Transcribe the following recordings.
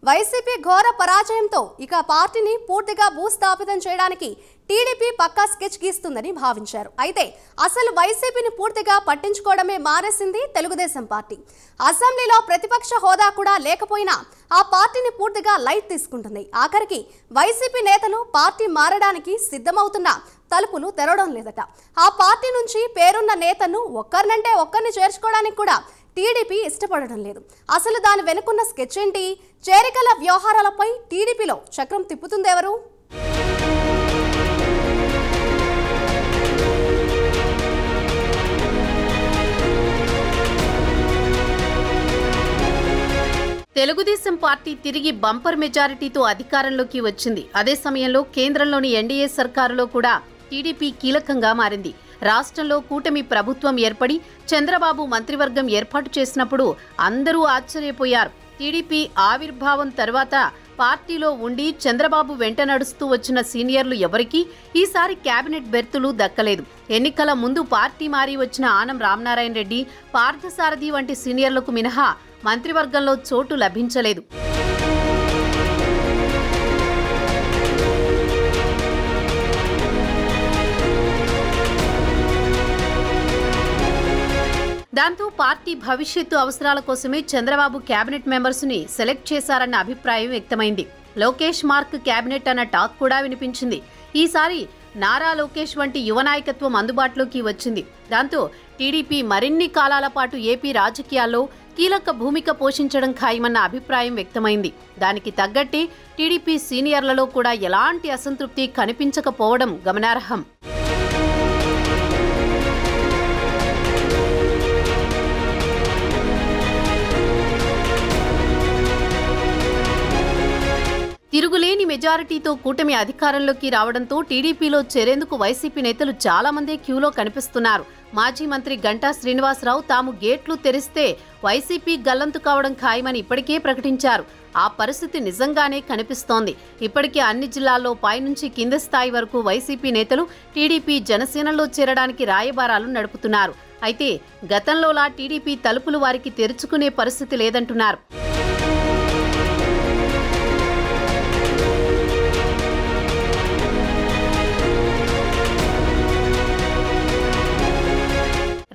YCP ఘోర పరాజయంతో ఇక పార్టీని పూర్తిగా భూస్థాపితం చేయడానికి టీడీపీ పక్కా స్కెచ్ గీస్తుందని భావించారు. అయితే అసలు వైసీపీని పూర్తిగా పట్టించుకోవడమే మానేసింది తెలుగుదేశం పార్టీ. అసెంబ్లీలో ప్రతిపక్ష హోదా కూడా లేకపోయినా ఆ పార్టీని పూర్తిగా లైట్ తీసుకుంటుంది. ఆఖరికి వైసీపీ నేతలు పార్టీ మారడానికి సిద్ధమవుతున్నా తలుపులు తెరవడం లేదట. ఆ పార్టీ నుంచి పేరున్న నేతను ఒక్కరినంటే ఒక్కరిని చేర్చుకోవడానికి కూడా టీడీపీ ఇష్టపడడం లేదు. అసలు దాని వెనుకున్న స్కెచ్ ఏంటి? చేరికల వ్యవహారాలపై టీడీపీలో చక్రం తిప్పుతుందెవరు? తెలుగుదేశం పార్టీ తిరిగి బంపర్ మెజారిటీతో అధికారంలోకి వచ్చింది. అదే సమయంలో కేంద్రంలోని ఎన్డీఏ సర్కారులో కూడా టీడీపీ కీలకంగా మారింది. రాష్ట్రంలో కూటమి ప్రభుత్వం ఏర్పడి చంద్రబాబు మంత్రివర్గం ఏర్పాటు చేసినప్పుడు అందరూ ఆశ్చర్యపోయారు. టీడీపీ ఆవిర్భావం తర్వాత పార్టీలో ఉండి చంద్రబాబు వెంట నడుస్తూ వచ్చిన సీనియర్లు ఎవరికీ ఈసారి కేబినెట్ బెర్తులు దక్కలేదు. ఎన్నికల ముందు పార్టీ మారి వచ్చిన ఆనం రామనారాయణ రెడ్డి, పార్థసారథి వంటి సీనియర్లకు మినహా మంత్రివర్గంలో చోటు లభించలేదు. దాంతో పార్టీ భవిష్యత్తు అవసరాల కోసమే చంద్రబాబు కేబినెట్ మెంబర్స్ ని సెలెక్ట్ చేశారన్న అభిప్రాయం వ్యక్తమైంది. లోకేష్ మార్క్ కేబినెట్ అన్న టాక్ కూడా వినిపించింది. ఈసారి నారా లోకేష్ వంటి యువ నాయకత్వం అందుబాటులోకి వచ్చింది. దాంతో టీడీపీ మరిన్ని కాలాల పాటు ఏపీ రాజకీయాల్లో కీలక భూమిక పోషించడం ఖాయమన్న అభిప్రాయం వ్యక్తమైంది. దానికి తగ్గట్టే టీడీపీ సీనియర్లలో కూడా ఎలాంటి అసంతృప్తి కనిపించకపోవడం గమనార్హం. తిరుగులేని మెజారిటీతో కూటమి అధికారంలోకి రావడంతో టీడీపీలో చేరేందుకు వైసీపీ నేతలు చాలా మంది క్యూలో కనిపిస్తున్నారు. మాజీ మంత్రి గంటా శ్రీనివాసరావు తాము గేట్లు తెరిస్తే వైసీపీ గల్లంతు కావడం ఖాయమని ఇప్పటికే ప్రకటించారు. ఆ పరిస్థితి నిజంగానే కనిపిస్తోంది. ఇప్పటికే అన్ని జిల్లాల్లో పైనుంచి కింది స్థాయి వరకు వైసీపీ నేతలు టీడీపీ జనసేనలో చేరడానికి రాయబారాలు నడుపుతున్నారు. అయితే గతంలోలా టీడీపీ తలుపులు వారికి తెరుచుకునే పరిస్థితి లేదంటున్నారు.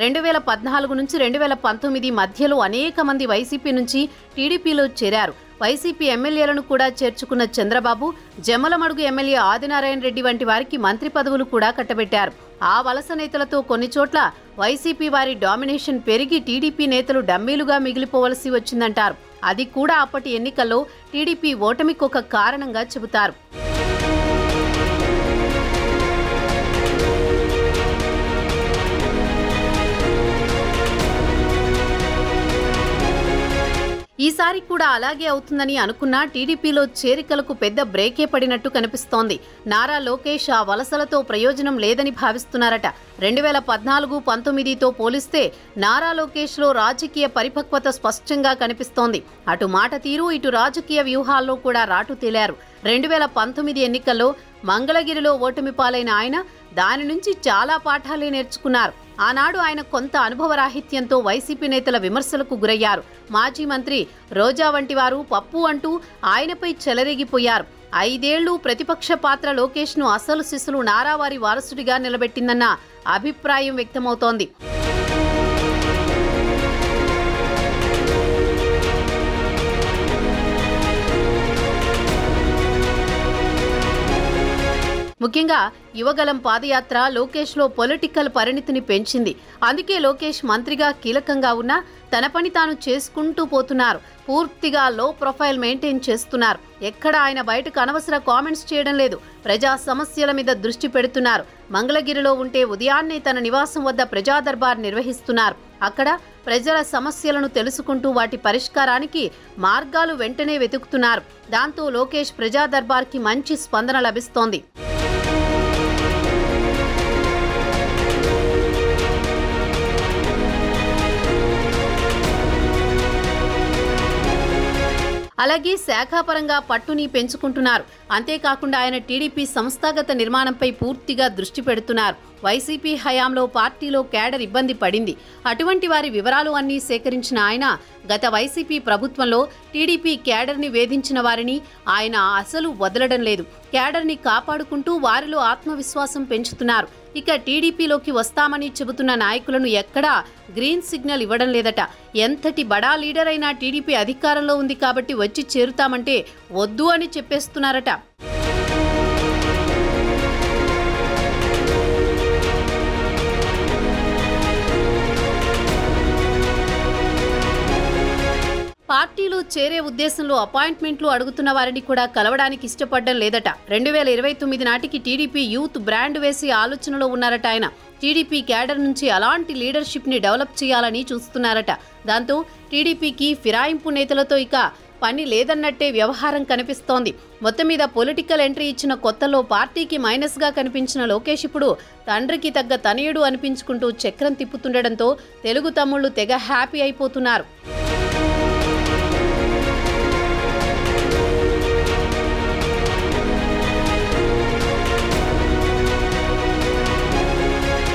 రెండు 2014 నుంచి 2019 మధ్యలో అనేక మంది వైసీపీ నుంచి టీడీపీలో చేరారు. వైసీపీ ఎమ్మెల్యేలను కూడా చేర్చుకున్న చంద్రబాబు జమ్మలమడుగు ఎమ్మెల్యే ఆదినారాయణ రెడ్డి వంటి వారికి మంత్రి పదవులు కూడా కట్టబెట్టారు. ఆ వలస నేతలతో కొన్ని చోట్ల వైసీపీ వారి డామినేషన్ పెరిగి టీడీపీ నేతలు డమ్మీలుగా మిగిలిపోవలసి వచ్చిందంటారు. అది కూడా అప్పటి ఎన్నికల్లో టీడీపీ ఓటమికొక కారణంగా చెబుతారు. ఈసారి కూడా అలాగే అవుతుందని అనుకున్నా టీడీపీలో చేరికలకు పెద్ద బ్రేకే పడినట్టు కనిపిస్తోంది. నారా లోకేష్ ఆ వలసలతో ప్రయోజనం లేదని భావిస్తున్నారట. 2014-19తో పోలిస్తే నారా లోకేష్లో రాజకీయ పరిపక్వత స్పష్టంగా కనిపిస్తోంది. అటు మాట తీరు, ఇటు రాజకీయ వ్యూహాల్లో కూడా రాటు తేలారు. 2019 ఎన్నికల్లో మంగళగిరిలో ఓటమి పాలైన ఆయన దాని నుంచి చాలా పాఠాలే నేర్చుకున్నారు. ఆనాడు ఆయన కొంత అనుభవరాహిత్యంతో వైసీపీ నేతల విమర్శలకు గురయ్యారు. మాజీ మంత్రి రోజా వంటి వారు పప్పు అంటూ ఆయనపై చెలరేగిపోయారు. 5 ఏళ్లు ప్రతిపక్ష పాత్ర లోకేష్ను అసలు సిసులు నారావారి వారసుడిగా నిలబెట్టిందన్న అభిప్రాయం వ్యక్తమవుతోంది. ముఖ్యంగా యువగలం పాదయాత్ర లోకేష్లో పొలిటికల్ పరిణితిని పెంచింది. అందుకే లోకేష్ మంత్రిగా కీలకంగా ఉన్నా తన పని తాను చేసుకుంటూ పోతున్నారు. పూర్తిగా లో ప్రొఫైల్ మెయింటైన్ చేస్తున్నారు. ఎక్కడ ఆయన బయటకు అనవసర కామెంట్స్ చేయడం లేదు. ప్రజా సమస్యల మీద దృష్టి పెడుతున్నారు. మంగళగిరిలో ఉంటే ఉదయాన్నే తన నివాసం వద్ద ప్రజా దర్బార్ నిర్వహిస్తున్నారు. అక్కడ ప్రజల సమస్యలను తెలుసుకుంటూ వాటి పరిష్కారానికి మార్గాలు వెంటనే వెతుకుతున్నారు. దాంతో లోకేష్ ప్రజా దర్బార్కి మంచి స్పందన లభిస్తోంది. అలాగే శాఖాపరంగా పట్టుని పెంచుకుంటున్నారు. అంతేకాకుండా ఆయన టీడీపీ సంస్థాగత నిర్మాణంపై పూర్తిగా దృష్టి పెడుతున్నారు. వైసీపీ హయాంలో పార్టీలో క్యాడర్ ఇబ్బంది పడింది. అటువంటి వారి వివరాలు అన్నీ సేకరించిన ఆయన గత వైసీపీ ప్రభుత్వంలో టీడీపీ క్యాడర్ని వేధించిన వారిని ఆయన అసలు వదలడం లేదు. క్యాడర్ని కాపాడుకుంటూ వారిలో ఆత్మవిశ్వాసం పెంచుతున్నారు. ఇక టీడీపీలోకి వస్తామని చెబుతున్న నాయకులను ఎక్కడా గ్రీన్ సిగ్నల్ ఇవ్వడం లేదట. ఎంతటి బడా లీడర్ అయినా టీడీపీ అధికారంలో ఉంది కాబట్టి వచ్చి చేరుతామంటే వద్దు అని చెప్పేస్తున్నారట. పార్టీలో చేరే ఉద్దేశంలో అపాయింట్మెంట్లు అడుగుతున్న వారిని కూడా కలవడానికి ఇష్టపడడం లేదట. 2029 నాటికి టీడీపీ యూత్ బ్రాండ్ వేసే ఆలోచనలో ఉన్నారట ఆయన. టీడీపీ క్యాడర్ నుంచి అలాంటి లీడర్షిప్ని డెవలప్ చేయాలని చూస్తున్నారట. దాంతో టీడీపీకి ఫిరాయింపు నేతలతో ఇక పని లేదన్నట్టే వ్యవహారం కనిపిస్తోంది. మొత్తం మీద పొలిటికల్ ఎంట్రీ ఇచ్చిన కొత్తలో పార్టీకి మైనస్గా కనిపించిన లోకేష్ ఇప్పుడు తండ్రికి తగ్గ తనయుడు అనిపించుకుంటూ చక్రం తిప్పుతుండడంతో తెలుగు తమ్ముళ్లు తెగ హ్యాపీ అయిపోతున్నారు.